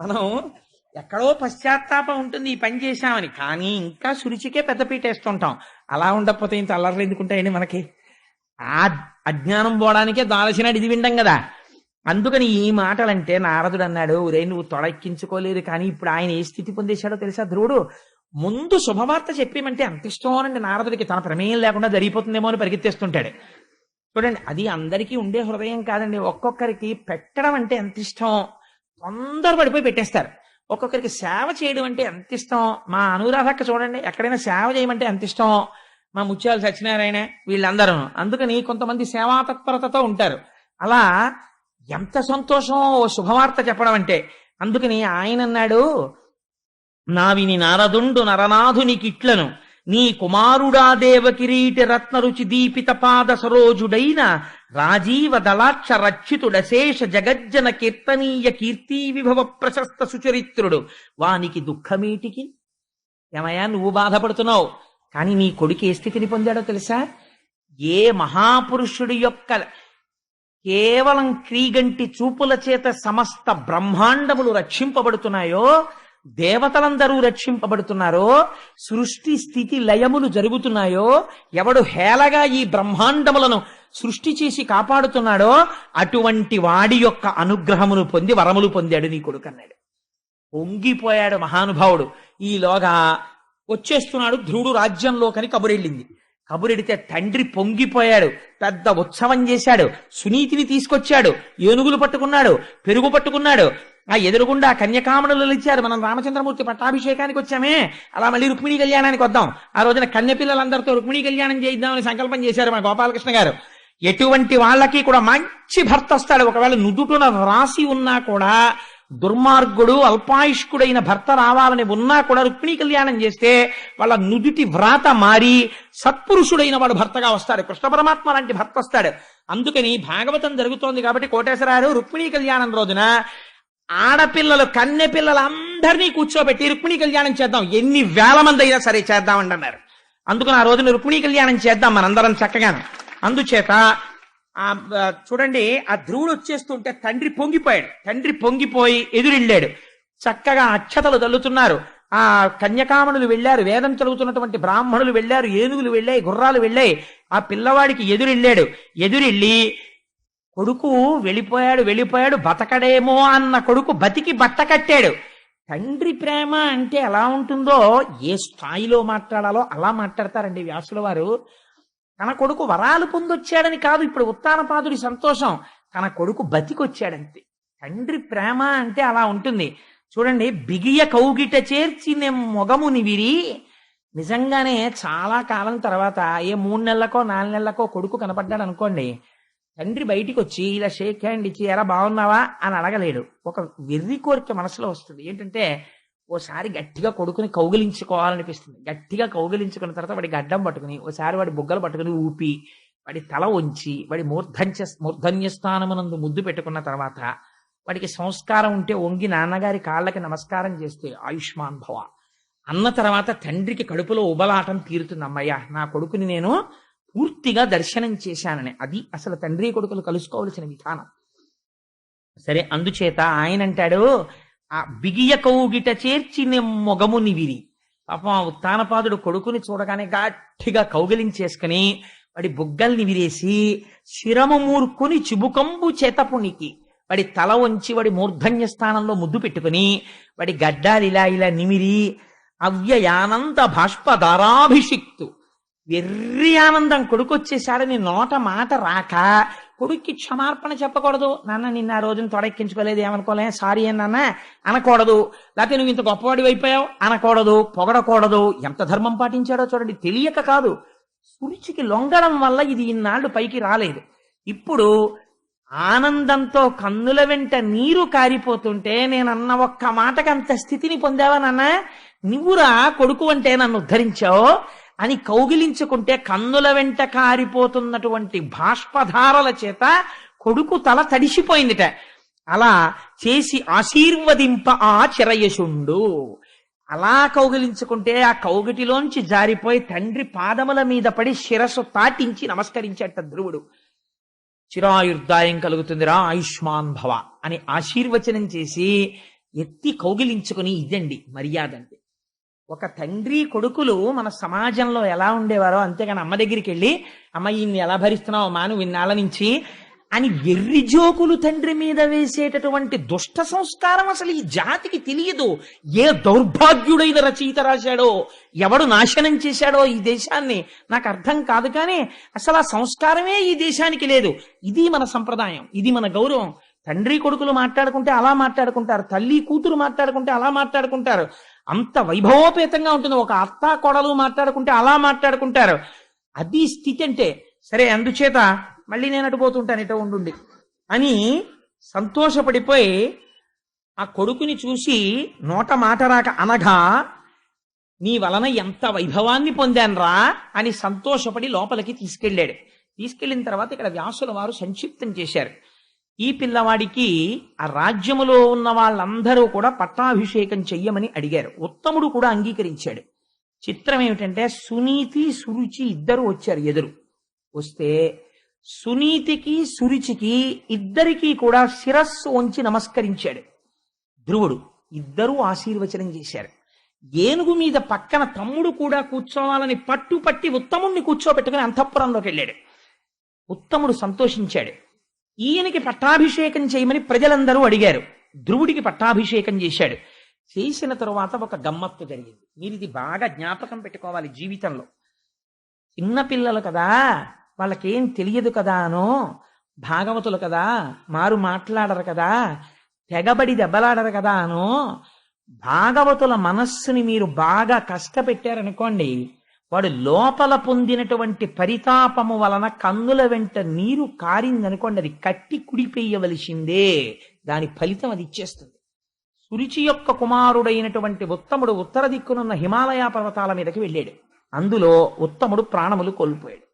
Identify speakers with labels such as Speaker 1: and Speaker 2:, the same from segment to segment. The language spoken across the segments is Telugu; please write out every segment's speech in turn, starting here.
Speaker 1: మనం ఎక్కడో పశ్చాత్తాపం ఉంటుంది ఈ పని చేశామని, కానీ ఇంకా సురుచికే పెద్దపీట వేస్తుంటాం. అలా ఉండకపోతే ఇంత అల్లర్లు ఎందుకుంటాయండి మనకి? ఆ అజ్ఞానం పోవడానికే దాల్చినాడు ఇది విండం కదా. అందుకని ఈ మాటలంటే నారదుడు అన్నాడు, ఒరే నువ్వు తొడెక్కించుకోలేదు, కానీ ఇప్పుడు ఆయన ఏ స్థితి పొందేశాడో తెలుసా ధ్రువుడు? ముందు శుభవార్త చెప్పేమంటే అంత ఇష్టమోనండి నారదుడికి, తన ప్రమేయం లేకుండా జరిగిపోతుందేమో అని పరిగెత్తేస్తుంటాడు. చూడండి, అది అందరికీ ఉండే హృదయం కాదండి. ఒక్కొక్కరికి పెట్టడం అంటే ఎంత ఇష్టం, తొందర పడిపోయి పెట్టేస్తారు. ఒక్కొక్కరికి సేవ చేయడం అంటే ఎంత ఇష్టం. మా అనురాధక్క చూడండి, ఎక్కడైనా సేవ చేయమంటే ఎంత ఇష్టం. మా ముత్యాలు సత్యనారాయణ వీళ్ళందరూ. అందుకని కొంతమంది సేవా తత్పరతతో ఉంటారు. అలా ఎంత సంతోషం ఓ శుభవార్త చెప్పడం అంటే. అందుకని ఆయన అన్నాడు, నావిని నారదుండు నరనాథునికిట్లను, నీ కుమారుడా దేవ కిరీటి రత్నరుచి దీపిత పాద సరోజుడైన రాజీవ దళాక్ష రక్షితుడశేష జగజ్జన కీర్తనీయ కీర్తి విభవ ప్రశస్త సుచరిత్రుడు వానికి దుఃఖమేటికి. ఏమయ్యా నువ్వు బాధపడుతున్నావు, కానీ నీ కొడుకు ఏ స్థితిని పొందాడో తెలుసా? ఏ మహాపురుషుడి యొక్క కేవలం క్రీగంటి చూపుల చేత సమస్త బ్రహ్మాండములు రక్షింపబడుతున్నాయో, దేవతలందరూ రక్షింపబడుతున్నారో, సృష్టి స్థితి లయములు జరుగుతున్నాయో, ఎవడు హేళగా ఈ బ్రహ్మాండములను సృష్టి చేసి కాపాడుతున్నాడో అటువంటి వాడి యొక్క అనుగ్రహమును పొంది వరములు పొందాడు నీ కొడుకు అన్నాడు. పొంగిపోయాడు మహానుభావుడు. ఈలోగా వచ్చేస్తున్నాడు ధ్రువుడు రాజ్యంలోకని కబురెళ్ళింది. కబురెడితే తండ్రి పొంగిపోయాడు, పెద్ద ఉత్సవం చేశాడు, సునీతిని తీసుకొచ్చాడు, ఏనుగులు పట్టుకున్నాడు, పెరుగు పట్టుకున్నాడు. ఆ ఎదురుగుండా కన్యకామణులు ఇచ్చారు. మనం రామచంద్రమూర్తి పట్టాభిషేకానికి వచ్చామే, అలా మళ్ళీ రుక్మిణీ కళ్యాణానికి వద్దాం. ఆ రోజున కన్యపిల్లలందరితో రుక్మిణీ కళ్యాణం చేయిద్దామని సంకల్పం చేశారు మన గోపాలకృష్ణ గారు. ఎటువంటి వాళ్ళకి కూడా మంచి భర్త వస్తాడు. ఒకవేళ నుదుటున రాసి ఉన్నా కూడా, దుర్మార్గుడు అల్పాయుష్కుడైన భర్త రావాలని ఉన్నా కూడా రుక్మిణీ కళ్యాణం చేస్తే వాళ్ళ నుదుటి వ్రాత మారి సత్పురుషుడైన వాడు భర్తగా వస్తాడు. కృష్ణ పరమాత్మ లాంటి భర్త వస్తాడు. అందుకని భాగవతం జరుగుతోంది కాబట్టి కోటేశ్వరారు రుక్మిణీ కళ్యాణం రోజున ఆడపిల్లలు కన్నె పిల్లలందరినీ కూర్చోబెట్టి రుక్మిణీ కళ్యాణం చేద్దాం, ఎన్ని వేల మంది అయినా సరే చేద్దామండి అన్నారు. అందుకని ఆ రోజున రుక్మిణీ కళ్యాణం చేద్దాం మనందరం చక్కగాను. అందుచేత చూడండి, ఆ ధ్రువుడు వచ్చేస్తుంటే తండ్రి పొంగిపోయాడు. తండ్రి పొంగిపోయి ఎదురెళ్ళాడు. చక్కగా అక్షతలు తల్లుతున్నారు. ఆ కన్యకామణులు వెళ్ళారు, వేదం చదువుతున్నటువంటి బ్రాహ్మణులు వెళ్ళారు, ఏనుగులు వెళ్ళాయి, గుర్రాలు వెళ్ళాయి. ఆ పిల్లవాడికి ఎదురెళ్ళాడు. ఎదురెళ్ళి కొడుకు వెళ్ళిపోయాడు బతకడేమో అన్న కొడుకు బతికి బట్ట కట్టాడు. తండ్రి ప్రేమ అంటే ఎలా ఉంటుందో, ఏ స్థాయిలో మాట్లాడాలో అలా మాట్లాడతారండి వ్యాసుల వారు. తన కొడుకు వరాలు పొందొచ్చాడని కాదు ఇప్పుడు ఉత్తానపాదుడి సంతోషం, తన కొడుకు బతికొచ్చాడంతే. తండ్రి ప్రేమ అంటే అలా ఉంటుంది. చూడండి, బిగియ కౌగిట చేర్చి మొగముని విరి. నిజంగానే చాలా కాలం తర్వాత ఏ 3 నెలలకో 4 నెలలకో కొడుకు కనపడ్డాడు అనుకోండి, తండ్రి బయటికి వచ్చి ఇలా షేక్ హ్యాండ్ ఇచ్చి ఎరా బాగున్నావా అని అడగలేడు. ఒక వెర్రి కోరిక మనసులో వస్తుంది. ఏంటంటే ఓసారి గట్టిగా కొడుకుని కౌగిలించుకోవాలనిపిస్తుంది. గట్టిగా కౌగిలించుకున్న తర్వాత వాడి గడ్డం పట్టుకుని, ఓసారి వాడి బుగ్గలు పట్టుకుని ఊపి, వాడి తల వంచి, వాడి మూర్ధన్యస్థానమునందు ముద్దు పెట్టుకున్న తర్వాత, వాడికి సంస్కారం ఉంటే వంగి నాన్నగారి కాళ్ళకి నమస్కారం చేస్తే ఆయుష్మాన్ భవ అన్న తర్వాత తండ్రికి కడుపులో ఉబలాటం తీరుతుంది. అమ్మయ్య నా కొడుకుని నేను పూర్తిగా దర్శనం చేశానని. అది అసలు తండ్రి కొడుకులు కలుసుకోవలసిన విధానం. సరే, అందుచేత ఆయన అంటాడు, ఆ బిగియ కౌగిట చేర్చి మొగముని విరి. పాపం ఆ ఉత్తానపాదుడు కొడుకుని చూడగానే గట్టిగా కౌగిలించేసుకుని వాడి బుగ్గల్ని విరేసి శిరము మూర్ఖుని చిబుకంబు చేతపునికి వాడి తల వంచి వాడి మూర్ధన్య స్థానంలో ముద్దు పెట్టుకుని వాడి గడ్డాలు ఇలా ఇలా నిమిరి అవ్యయానంద బాష్పధారాభిషిక్తు. వెర్రి ఆనందం, కొడుకు వచ్చేసాడని నోట మాట రాక కొడుక్కి క్షమార్పణ చెప్పకూడదు. నాన్న నిన్న ఆ రోజున తొడెక్కించుకోలేదు, ఏమనుకోలే, సారీ నాన్న అనకూడదు. లేకపోతే నువ్వు ఇంత గొప్పవాడి అయిపోయావు అనకూడదు, పొగడకూడదు. ఎంత ధర్మం పాటించాడో చూడండి. తెలియక కాదు, సురుచికి లొంగడం వల్ల ఇది ఇన్నాళ్ళు పైకి రాలేదు. ఇప్పుడు ఆనందంతో కన్నుల వెంట నీరు కారిపోతుంటే నేనన్న ఒక్క మాటకి అంత స్థితిని పొందావా నాన్న, నువ్వురా కొడుకు అంటే నన్ను ఉద్ధరించావు అని కౌగిలించుకుంటే కన్నుల వెంట కారిపోతున్నటువంటి బాష్పధారల చేత కొడుకు తల తడిసిపోయిందిట. అలా చేసి ఆశీర్వదింప ఆ చిరయశుండు. అలా కౌగిలించుకుంటే ఆ కౌగిటిలోంచి జారిపోయి తండ్రి పాదముల మీద పడి శిరస్సు తాటించి నమస్కరించేట ధ్రువుడు. చిరాయుర్దాయం కలుగుతుందిరా, ఆయుష్మాన్ భవ అని ఆశీర్వచనం చేసి ఎత్తి కౌగిలించుకుని ఇదండి మర్యాద అంటే. ఒక తండ్రి కొడుకులు మన సమాజంలో ఎలా ఉండేవారో, అంతేగాని అమ్మ దగ్గరికి వెళ్ళి అమ్మ ఈయన్ని ఎలా భరిస్తున్నావు అమ్మా నువ్వు ఇన్నాళ్ళ నుంచి అని వెర్రి జోకులు తండ్రి మీద వేసేటటువంటి దుష్ట సంస్కారం అసలు ఈ జాతికి తెలియదు. ఏ దౌర్భాగ్యుడైన రచయిత రాశాడో, ఎవడు నాశనం చేశాడో ఈ దేశాన్ని నాకు అర్థం కాదు. కానీ అసలు ఆ సంస్కారమే ఈ దేశానికి లేదు. ఇది మన సంప్రదాయం, ఇది మన గౌరవం. తండ్రి కొడుకులు మాట్లాడుకుంటే అలా మాట్లాడుకుంటారు, తల్లి కూతురు మాట్లాడుకుంటే అలా మాట్లాడుకుంటారు. అంత వైభవోపేతంగా ఉంటుంది. ఒక అత్త కోడలు మాట్లాడుకుంటే అలా మాట్లాడుకుంటారు. అది స్థితి అంటే. సరే, అందుచేత మళ్ళీ నేను అటుపోతుంటాను ఇటో ఉండుండి అని సంతోషపడిపోయి ఆ కొడుకుని చూసి నోట మాట రాక అనగా, నీ వలన ఎంత వైభవాన్ని పొందాన్రా అని సంతోషపడి లోపలికి తీసుకెళ్ళాడు. తీసుకెళ్లిన తర్వాత ఇక్కడ వ్యాసుల వారు సంక్షిప్తం చేశారు. ఈ పిల్లవాడికి ఆ రాజ్యములో ఉన్న వాళ్ళందరూ కూడా పట్టాభిషేకం చెయ్యమని అడిగారు. ఉత్తముడు కూడా అంగీకరించాడు. చిత్రం ఏమిటంటే, సునీతి సురుచి ఇద్దరు వచ్చారు ఎదురు. వస్తే సునీతికి సురుచికి ఇద్దరికీ కూడా శిరస్సు వంచి నమస్కరించాడు ధ్రువుడు. ఇద్దరూ ఆశీర్వచనం చేశారు. ఏనుగు మీద పక్కన తమ్ముడు కూడా కూర్చోవాలని పట్టుపట్టి ఉత్తముణ్ణి కూర్చోబెట్టుకుని అంతఃపురంలోకి వెళ్ళాడు. ఉత్తముడు సంతోషించాడు. ఈయనకి పట్టాభిషేకం చేయమని ప్రజలందరూ అడిగారు. ధ్రువుడికి పట్టాభిషేకం చేశాడు. చేసిన తరువాత ఒక గమ్మత్తు జరిగింది. మీరు ఇది బాగా జ్ఞాపకం పెట్టుకోవాలి జీవితంలో. చిన్నపిల్లలు కదా, వాళ్ళకేం తెలియదు కదా అనో, భాగవతులు కదా, మారు మాట్లాడరు కదా, తెగబడి దెబ్బలాడరు కదా అనో, భాగవతుల మనస్సుని మీరు బాగా కష్టపెట్టారనుకోండి, వాడు లోపల పొందినటువంటి పరితాపము వలన కన్నుల వెంట నీరు కారిందనుకోండి, అది కట్టి కుడిపెయ్యవలసిందే. దాని ఫలితం అది ఇచ్చేస్తుంది. సురుచి యొక్క కుమారుడైనటువంటి ఉత్తముడు ఉత్తర దిక్కునున్న హిమాలయ పర్వతాల మీదకి వెళ్ళాడు. అందులో ఉత్తముడు ప్రాణములు కోల్పోయాడు.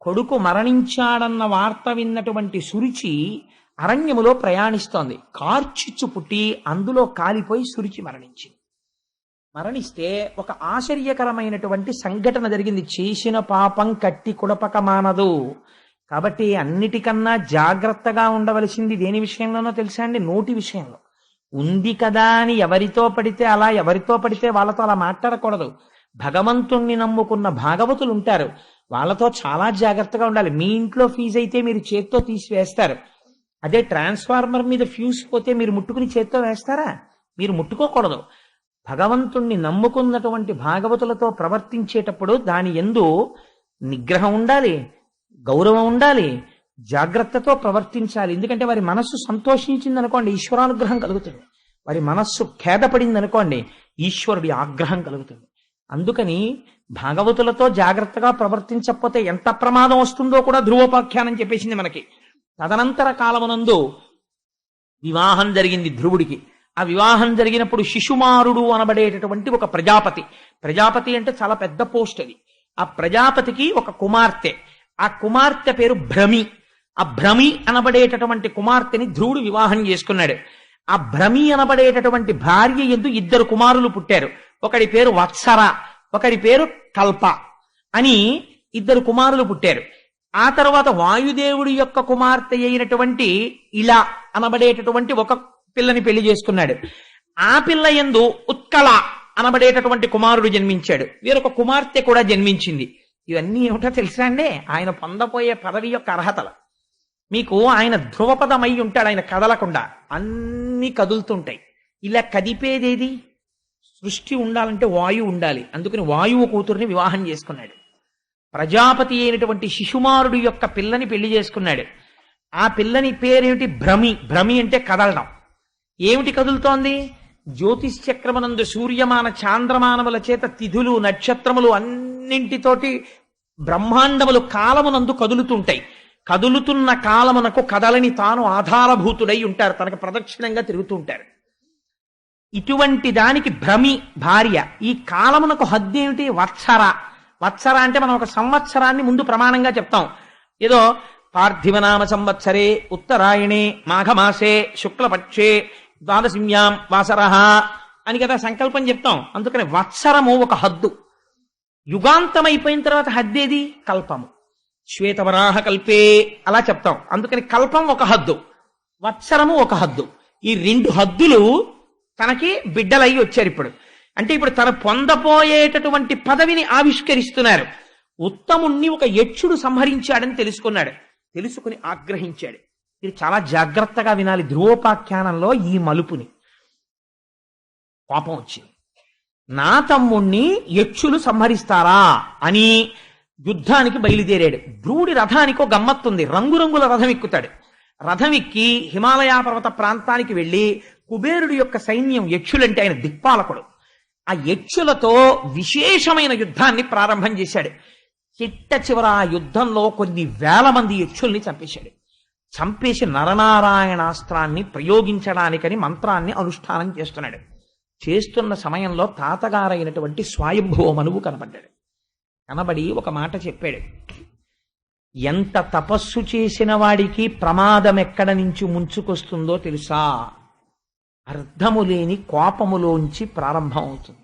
Speaker 1: కొడుకు మరణించాడన్న వార్త విన్నటువంటి సురుచి అరణ్యములో ప్రయాణిస్తోంది. కార్చిచ్చు పుట్టి అందులో కాలిపోయి సురుచి మరణించింది. మరణిస్తే ఒక ఆశ్చర్యకరమైనటువంటి సంఘటన జరిగింది. చేసిన పాపం కట్టి కుడపక మానదు. కాబట్టి అన్నిటికన్నా జాగ్రత్తగా ఉండవలసింది దేని విషయంలోనో తెలుసా అండి? నోటి విషయంలో. ఉంది కదా అని ఎవరితో పడితే వాళ్ళతో అలా మాట్లాడకూడదు. భగవంతుణ్ణి నమ్ముకున్న భాగవతులు ఉంటారు, వాళ్ళతో చాలా జాగ్రత్తగా ఉండాలి. మీ ఇంట్లో ఫీజు అయితే మీరు చేత్తో తీసివేస్తారు. అదే ట్రాన్స్ఫార్మర్ మీద ఫ్యూజ్ పోతే మీరు ముట్టుకుని చేత్తో వేస్తారా? మీరు ముట్టుకోకూడదు. భగవంతుణ్ణి నమ్ముకున్నటువంటి భాగవతులతో ప్రవర్తించేటప్పుడు దాని యందు నిగ్రహం ఉండాలి, గౌరవం ఉండాలి, జాగ్రత్తతో ప్రవర్తించాలి. ఎందుకంటే వారి మనస్సు సంతోషించింది అనుకోండి, ఈశ్వరానుగ్రహం కలుగుతుంది. వారి మనస్సు ఖేదపడింది అనుకోండి, ఈశ్వరుడి ఆగ్రహం కలుగుతుంది. అందుకని భాగవతులతో జాగ్రత్తగా ప్రవర్తించకపోతే ఎంత ప్రమాదం వస్తుందో కూడా ధ్రువోపాఖ్యానం చెప్పేసింది మనకి. తదనంతర కాలమునందు వివాహం జరిగింది ధ్రువుడికి. ఆ వివాహం జరిగినప్పుడు శిశుమారుడు అనబడేటటువంటి ఒక ప్రజాపతి అంటే చాలా పెద్ద పోస్ట్ అది. ఆ ప్రజాపతికి ఒక కుమార్తె, ఆ కుమార్తె పేరు భ్రమి. ఆ భ్రమి అనబడేటటువంటి కుమార్తెని ధ్రువుడు వివాహం చేసుకున్నాడు. ఆ భ్రమి అనబడేటటువంటి భార్య యందు ఇద్దరు కుమారులు పుట్టారు. ఒకడి పేరు వత్సర, ఒకడి పేరు కల్ప అని ఇద్దరు కుమారులు పుట్టారు. ఆ తర్వాత వాయుదేవుడి యొక్క కుమార్తె అయినటువంటి ఇలా అనబడేటటువంటి ఒక పిల్లని పెళ్లి చేసుకున్నాడు. ఆ పిల్ల యందు ఉత్కళ అనబడేటటువంటి కుమారుడు జన్మించాడు. వీరొక కుమార్తె కూడా జన్మించింది. ఇవన్నీ ఏమిటో తెలుసా అండి? ఆయన పొందబోయే పదవి యొక్క అర్హతలు. మీకు ఆయన ధ్రువపదమై ఉంటాడు, ఆయన కదలకుండా అన్ని కదులుతుంటాయి. ఇలా కదిపేదేది? సృష్టి ఉండాలంటే వాయువు ఉండాలి. అందుకని వాయువు కూతుర్ని వివాహం చేసుకున్నాడు. ప్రజాపతి అయినటువంటి శిశుమారుడు యొక్క పిల్లని పెళ్లి చేసుకున్నాడు. ఆ పిల్లని పేరేమిటి? భ్రమి. భ్రమి అంటే కదలడం. ఏమిటి కదులుతోంది? జ్యోతిష్ చక్రమనందు సూర్యమాన చాంద్రమానముల చేత తిథులు నక్షత్రములు అన్నింటితోటి బ్రహ్మాండములు కాలమునందు కదులుతుంటాయి. కదులుతున్న కాలమునకు కదలని తాను ఆధారభూతుడై ఉంటారు, తనకు ప్రదక్షిణంగా తిరుగుతూ ఉంటారు. ఇటువంటి దానికి భ్రమి భార్య. ఈ కాలమునకు హద్దు ఏమిటి? వత్సర. వత్సర అంటే మనం ఒక సంవత్సరాన్ని ముందు ప్రమాణంగా చెప్తాం. ఏదో పార్థివనామ సంవత్సరే ఉత్తరాయణే మాఘమాసే శుక్లపక్షే ద్వాదశిమ్యాం వాసరః అని కదా సంకల్పం చెప్తాం. అందుకని వత్సరము ఒక హద్దు. యుగాంతం అయిపోయిన తర్వాత హద్దేది? కల్పము. శ్వేతవరాహ కల్పే అలా చెప్తాం. అందుకని కల్పం ఒక హద్దు, వత్సరము ఒక హద్దు. ఈ రెండు హద్దులు తనకి బిడ్డలయ్యి వచ్చారు ఇప్పుడు. అంటే ఇప్పుడు తను పొందపోయేటటువంటి పదవిని ఆవిష్కరిస్తున్నారు. ఉత్తముణ్ణి ఒక యక్షుడు సంహరించాడని తెలుసుకున్నాడు. తెలుసుకుని ఆగ్రహించాడు. ఇది చాలా జాగ్రత్తగా వినాలి ధ్రువోపాఖ్యానంలో ఈ మలుపుని. కోపం వచ్చింది. నా తమ్ముణ్ణి యక్షులు సంహరిస్తారా అని యుద్ధానికి బయలుదేరాడు. ధ్రువుడి రథానికి ఒక గమ్మత్తుంది. రంగురంగుల రథం ఎక్కుతాడు. రథం ఎక్కి హిమాలయ పర్వత ప్రాంతానికి వెళ్ళి కుబేరుడి యొక్క సైన్యం, యక్షులంటే ఆయన దిక్పాలకుడు, ఆ యక్షులతో విశేషమైన యుద్ధాన్ని ప్రారంభం చేశాడు. చిట్ట చివర ఆ యుద్ధంలో కొన్ని వేల మంది యక్షుల్ని చంపేశాడు. చంపేసి నరనారాయణాస్త్రాన్ని ప్రయోగించడానికని మంత్రాన్ని అనుష్ఠానం చేస్తున్నాడు. చేస్తున్న సమయంలో తాతగారైనటువంటి స్వయంభువ మనువు కనబడ్డాడు. కనబడి ఒక మాట చెప్పాడు. ఎంత తపస్సు చేసిన వాడికి ప్రమాదం ఎక్కడ నుంచి ముంచుకొస్తుందో తెలుసా? అర్థము లేని కోపములోంచి ప్రారంభం అవుతుంది.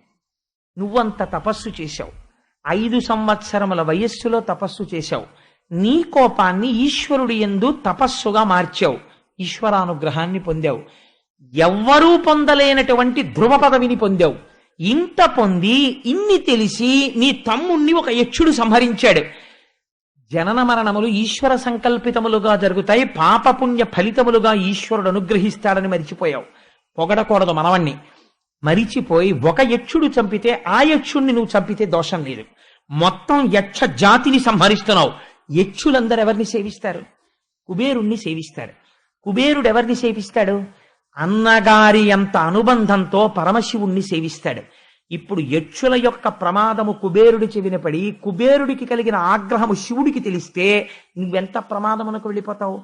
Speaker 1: నువ్వంత తపస్సు చేశావు, 5 సంవత్సరముల వయస్సులో తపస్సు చేశావు. నీ కోపాన్ని ఈశ్వరుడి యందు తపస్సుగా మార్చావు, ఈశ్వరానుగ్రహాన్ని పొందావు. ఎవ్వరూ పొందలేనటువంటి ధ్రువ పదవిని పొందావు. ఇంత పొంది ఇన్ని తెలిసి నీ తమ్ముణ్ణి ఒక యక్షుడు సంహరించాడు. జనన మరణములు ఈశ్వర సంకల్పితములుగా జరుగుతాయి, పాపపుణ్య ఫలితములుగా ఈశ్వరుడు అనుగ్రహిస్తాడని మరిచిపోయావు. పొగడకూడదు మనవణ్ణి. మరిచిపోయి ఒక యక్షుడు చంపితే ఆ యక్షుణ్ణి నువ్వు చంపితే దోషం లేదు. మొత్తం యక్ష జాతిని సంహరిస్తున్నావు. యక్షులందరూ ఎవరిని సేవిస్తారు? కుబేరుణ్ణి సేవిస్తారు. కుబేరుడు ఎవరిని సేవిస్తాడు? అన్నగారి అంత అనుబంధంతో పరమశివుణ్ణి సేవిస్తాడు. ఇప్పుడు యక్షుల యొక్క ప్రమాదము కుబేరుడి చెవిన పడి కుబేరుడికి కలిగిన ఆగ్రహము శివుడికి తెలిస్తే నువ్వెంత ప్రమాదమునకు వెళ్ళిపోతావు?